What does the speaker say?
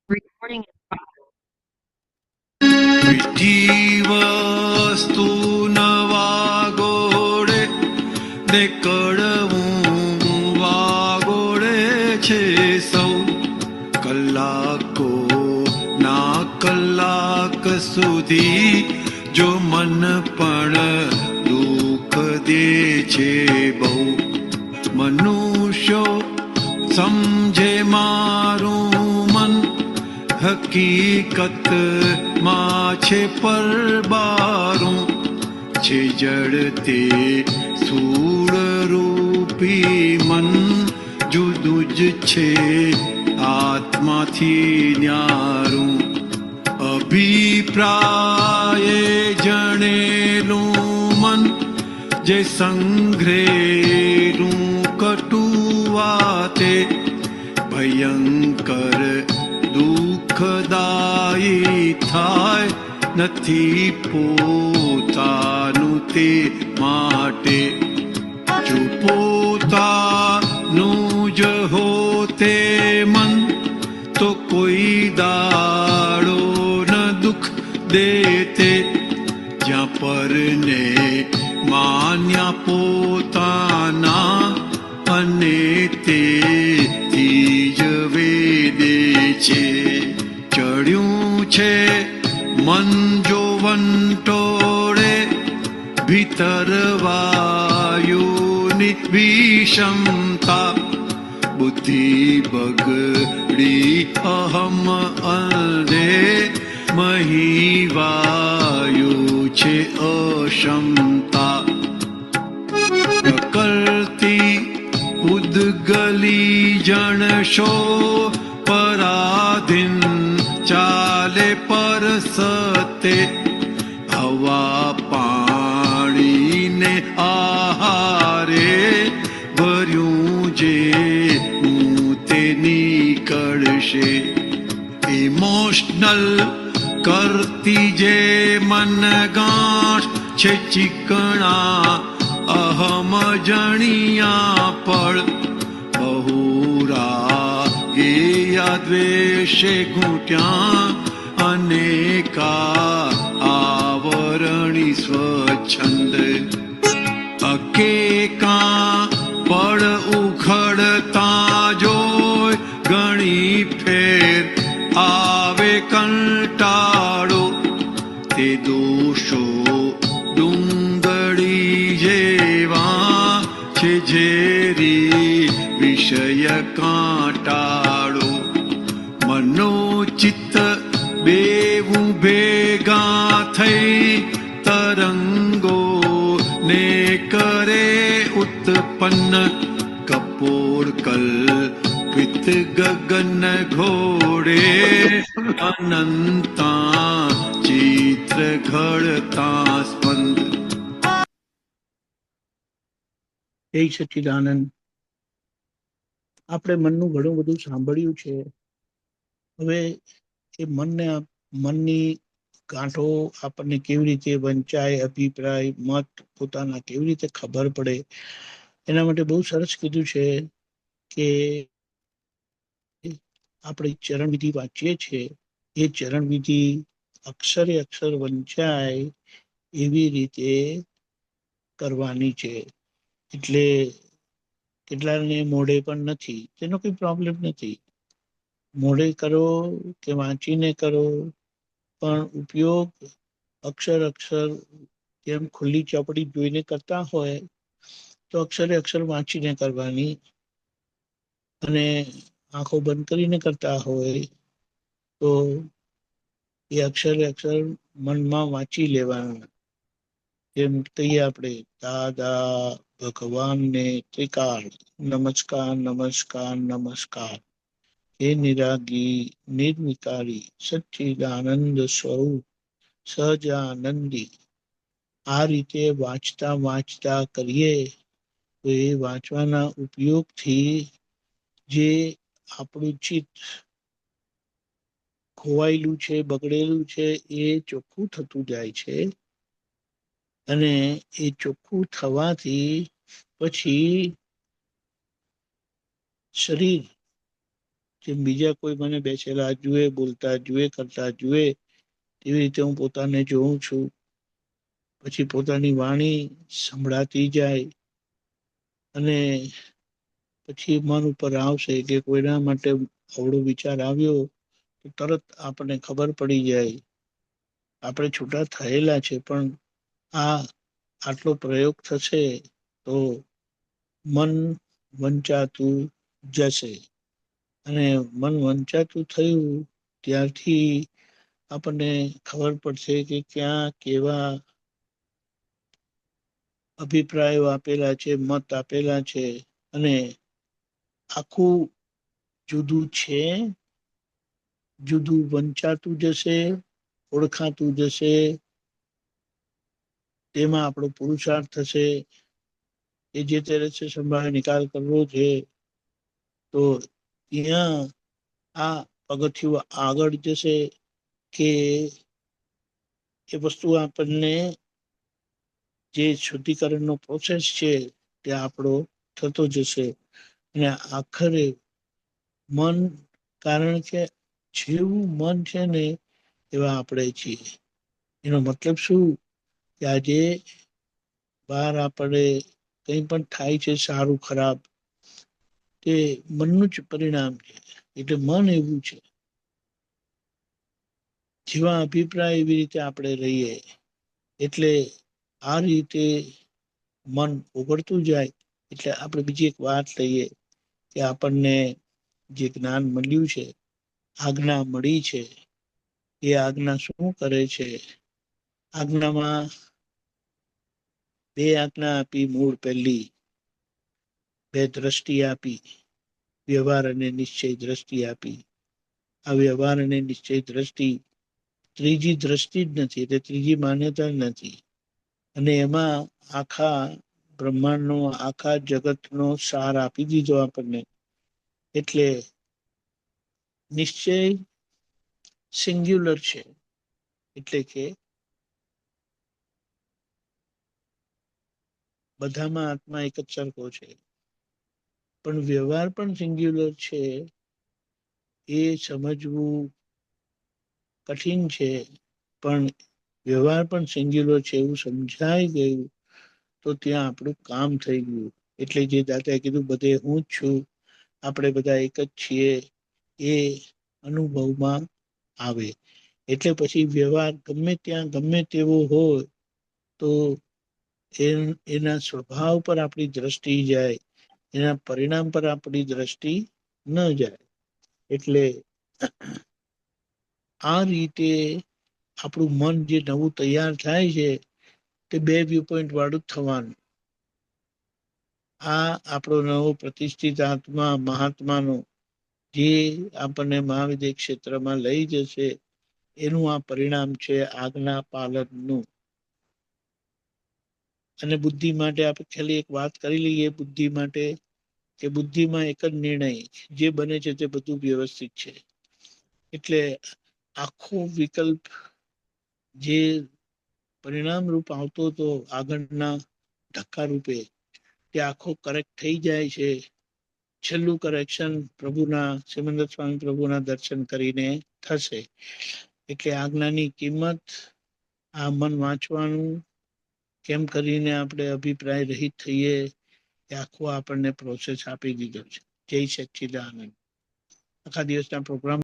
Recording. વસ્તુ નવા ગોળે દેકડવું વાગોળે છે સૌ કલાકો ના કલાક સુધી જો મન પણ દુઃખ દે છે બહુ મનુષ્યો સમજે મારું મન હકીકત માં છે પરબારું છે જડતે સૂળ રૂપી મન જુદું જ છે આત્માથી ન્યારું અભિપ્રાયે જણેલું મન જે સંઘ્રેલું કટુવાતે ભયંકર દુઃખદાયી થાય નથી પોતાનું તે માટે જો પોતાનું જ હોતે મન તો કોઈ દાડો ન દુઃખ દેતે જ્યાં પરને માન્યા પોતાના અને તેથી જ વેદે છે ચડ્યું છે મન જો વંટોળે ભીતર વાયુની વિષમતા બુદ્ધિ બગડી અહમ અંધે મહી વાયુ છે અક્ષમતા પ્રકૃતિ ઉદ્ગલી જણશો પરાધીન ચાલે પર સતે હવા પાણીને આહારે ભર્યું જે હું તે નીકળશે ઇમોશનલ કરતી જે મન ગાંઠ છે ચીકણા અહમ જણિયા પળ બહુરા એ દ્વેષે ઘૂંટ્યા અનેકા આવરણી સ્વચ્છંદ અકેકા પળ ઉખડતા જોય ઘણી ફેર આવે કંટાળો તે દોષો છે ઝેરી વિષય કાંટાળો મનોચિત્ત બેવું ભેગા થઈ તરંગો ને કરે ઉત્પન્ન કપોળ કલ્પિત ગગન ઘોડે અનંતા ચિત્ર ઘડતા સ્પંદ. જય સચ્ચિદાનંદ. આપણે મનનું ઘણું બધું સાંભળ્યું છે. હવે એ મનની ગાંઠો આપણને કેવી રીતે વંચાય, અભિપ્રાય મત પોતાના કેવી રીતે ખબર પડે, એના માટે બહુ સરસ કીધું છે કે આપણે ચરણ વિધિ વાંચીએ છીએ એ ચરણ વિધિ અક્ષરે અક્ષર વંચાય એવી રીતે કરવાની છે. એટલે કેટલાને મોઢે પણ નથી, તેનો કોઈ પ્રોબ્લેમ નથી. મોઢે કરો કે વાંચીને કરો, પણ ઉપયોગ અક્ષર અક્ષર જેમ ખુલ્લી ચોપડી જોઈને કરતા હોય તો અક્ષરે અક્ષર વાંચીને કરવાની, અને આંખો બંધ કરીને કરતા હોય તો એ અક્ષરે અક્ષર મનમાં વાંચી લેવાના. જેમ કહીએ આપણે દાદા ભગવાનને ત્રિકાળ નમસ્કાર નમસ્કાર નમસ્કાર, હે નિરાગી નિર્વિકારી સચ્ચિદાનંદ સ્વરૂપ સહજાનંદી. આ રીતે વાંચતા વાંચતા કરીએ તો એ વાંચવાના ઉપયોગથી જે આપણું ચિત્ત ખોવાયેલું છે, બગડેલું છે, એ ચોખ્ખું થતું જાય છે. અને એ ચોખ્ખું થવાથી પછી શરીર જેમ બીજા કોઈ મને બેસેલા જુએ, બોલતા જુએ, કરતા જુએ, તેવી રીતે હું પોતાને જોઉં છું. પછી પોતાની વાણી સંભળાતી જાય અને પછી મન ઉપર આવશે કે કોઈના માટે અવળો વિચાર આવ્યો તો તરત આપણને ખબર પડી જાય. આપણે છૂટા થયેલા છે, પણ આટલો પ્રયોગ થશે તો મન વંચાતું જશે. અને મન વંચાતું થયું ત્યારથી આપણને ખબર પડશે કે ક્યાં કેવા અભિપ્રાયો આપેલા છે, મત આપેલા છે, અને આખું જુદું છે, જુદું વંચાતું જશે, ઓળખાતું જશે. તેમાં આપણો પુરુષાર્થ થશે. એ જે તે રસ્તે સંભાળે નિકાલ કરવો છે, તો ત્યાં આ પગથિયું આગળ જશે કે એ વસ્તુ આપણને જે શુદ્ધિકરણનો પ્રોસેસ છે તે આપણો થતો જશે. અને આખરે મન, કારણ કે જેવું મન છે ને એવા આપણે છીએ. એનો મતલબ શું કે આજે બહાર આપણે કંઈ પણ થાય છે સારું ખરાબ, તે મનનું જ પરિણામ છે. એટલે મન એવું છે, જેવા અભિપ્રાય એવી રીતે આપણે રહીએ. એટલે આ રીતે મન ઓગળતું જાય. એટલે આપણે બીજી એક વાત લઈએ કે આપણને જે જ્ઞાન મળ્યું છે, આજ્ઞા મળી છે, એ આજ્ઞા શું કરે છે? આજ્ઞામાં બે આજ્ઞા આપી. મૂળ પહેલી બે દ્રષ્ટિ આપી, વ્યવહાર અને નિશ્ચય દ્રષ્ટિ આપી. આ વ્યવહાર અને નિશ્ચય દ્રષ્ટિ ત્રીજી દ્રષ્ટિ જ નથી, એટલે ત્રીજી માન્યતા જ નથી. અને એમાં આખા બ્રહ્માંડનો, આખા જગતનો સાર આપી દીધો આપણને. એટલે નિશ્ચય સિંગ્યુલર છે, એટલે કે બધામાં આત્મા એક જ સરખો છે. પણ વ્યવહાર પણ સિંગ્યુલર છે, એ સમજવું કઠિન છે. પણ વ્યવહાર પણ સિંગ્યુલર છે એવું સમજાઈ ગયું તો ત્યાં આપણું કામ થઈ ગયું. એટલે જે દાદાએ કીધું બધે હું જ છું, આપણે બધા એક જ છીએ, એ અનુભવમાં આવે. એટલે પછી વ્યવહાર ગમે ત્યાં ગમે તેવો હોય તો એના સ્વભાવ પર આપણી દ્રષ્ટિ જાય, એના પરિણામ પર આપણી દ્રષ્ટિ ન જાય. એટલે આ રીતે આપણું મન જે નવું તૈયાર થાય છે તે બે વ્યૂ પોઈન્ટ વાળું જ થવાનું. આ આપણો નવો પ્રતિષ્ઠિત આત્મા, મહાત્માનો જે આપણને મહાવિદ્ય ક્ષેત્રમાં લઈ જશે, એનું આ પરિણામ છે આજ્ઞા પાલનનું. અને બુદ્ધિ માટે આપણે ખાલી એક વાત કરી લઈએ. બુદ્ધિ માટે કે બુદ્ધિમાં એક જ નિર્ણય, જે બને છે તે બધું વ્યવસ્થિત છે. એટલે આખો વિકલ્પ જે પરિણામ રૂપ આવતો હતો આગળના ધક્કા રૂપે, તે આખો કરેક્ટ થઈ જાય છે. છેલ્લું કરેક્શન પ્રભુના, સિમંદર સ્વામી પ્રભુના દર્શન કરીને થશે. એટલે આજ્ઞાની કિંમત, આ મન વાંચવાનું, કેમ કરીને આપણે અભિપ્રાય રહિત થઈએ, એ આખો આપણને પ્રોસેસ આપી દીધો છે. જય સચ્ચિદાનંદ. આખા દિવસના પ્રોગ્રામ